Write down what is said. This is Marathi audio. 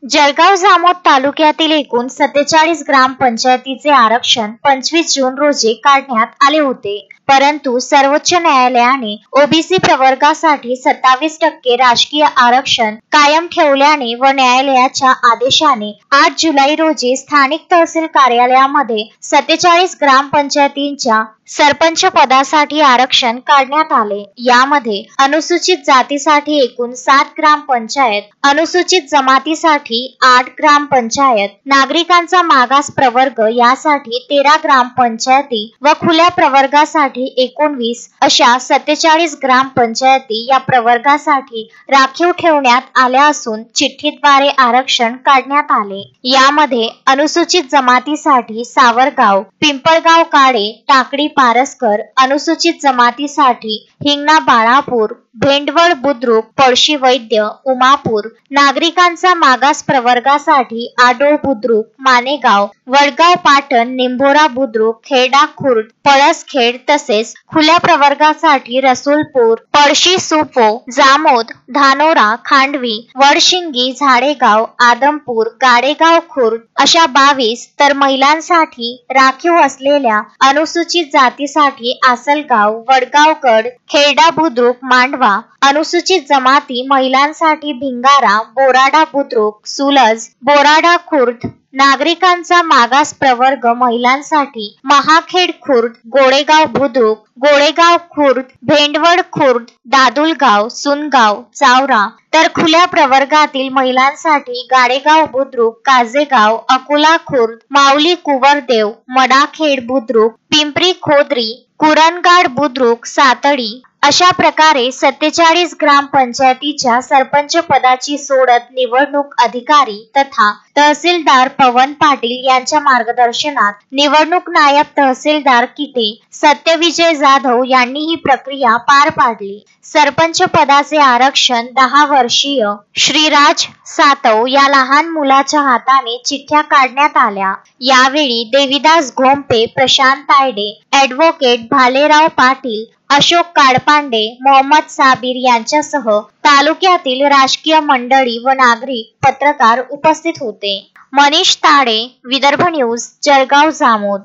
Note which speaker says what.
Speaker 1: जळगाव जामोद तालुक्यातील एकूण 47 ग्रामपंचायतीचे आरक्षण 25 जून रोजी काढण्यात आले होते, परंतु सर्वोच्च न्यायालयाने ओबीसी प्रवर्गासाठी 27% राजकीय आरक्षण कायम ठेवल्याने व न्यायालयाच्या आदेशाने 8 जुलै रोजी स्थानिक तहसील कार्यालयामध्ये 47 ग्रामपंचायतींच्या सरपंच पदासाठी आरक्षण काढण्यात आले। यामध्ये अनुसूचित जातीसाठी एकूण 7 ग्रामपंचायत, अनुसूचित जमातीसाठी 8 ग्रामपंचायत, नागरिकांचा मागास प्रवर्ग यासाठी 13 ग्रामपंचायती व खुल्या प्रवर्गासाठी 19 अशा 47 ग्रामपंचायती या प्रवर्गासाठी राखीव ठेवण्यात आल्या असून चिठ्ठीद्वारे आरक्षण काढण्यात आले। यामध्ये अनुसूचित जमातीसाठी सावरगाव, पिंपळगाव काळे, टाकडी पारसकर, अनुसूचित जमातीसाठी हिंगणा बाळापूर, भेंडवळ बुद्रुक, पळशी वैद्य, उमापूर, नागरिकांचा मागास प्रवर्गासाठी आडोळ बुद्रुक, मानेगाव, वडगाव पाटण, निंभोरा बुद्रुक, खेडा खुर्द, पळसखेड तसेच खुल्या प्रवर्गासाठी रसूलपूर, पळशी सुपो, जामोद, धानोरा, खांडवी, वडशिंगी, झाडेगाव, आदमपूर, गाडेगाव खुर्द अशा 22 तर महिलांसाठी राखीव असलेल्या अनुसूचित जातीसाठी आसलगाव, वडगावगड, खेडा बुद्रुक, मांडवा, अनुसूचित जमाती महिलांसाठी भिंगारा, बोराडा बुद्रुक, सुलज, बोराडा खुर्द, नागरिकांचा मागास प्रवर्ग महिलांसाठी महाखेड खुर्द, गोडेगाव बुद्रुक, गोडेगाव खुर्द, भेंडवड खुर्द, दादुलगाव, सुनगाव, चावरा तर खुल्या प्रवर्गातील महिलांसाठी गाडेगाव बुद्रुक, काजेगाव, अकोला खुर्द, माऊली कुवरदेव, मडाखेड बुद्रुक, पिंपरी खोदरी, कुरणगाड बुद्रुक, सातडी अशा प्रकारे 47 ग्रामपंचायतीच्या सरपंच पदाची सोडत निवडणूक अधिकारी तथा तहसीलदार पवन पाटील यांच्या मार्गदर्शनात निवडणूक नायब तहसीलदार किटे सत्यविजय जाधव यांनी ही प्रक्रिया पार पाडली। सरपंच पदाचे आरक्षण 10 वर्षीय श्रीराज सातव या लहान मुलाच्या हाताने चिठ्ठ्या काढण्यात आल्या। यावेळी देविदास घोंपे, प्रशांत तायडे, ॲडव्होकेट भालेराव पाटील, अशोक काडपांडे, मोहम्मद साबिर यांच्यासह तालुक्यातील राजकीय मंडळी व नागरिक पत्रकार उपस्थित होते। मनीष ताडे, विदर्भ न्यूज, जळगाव जामोद।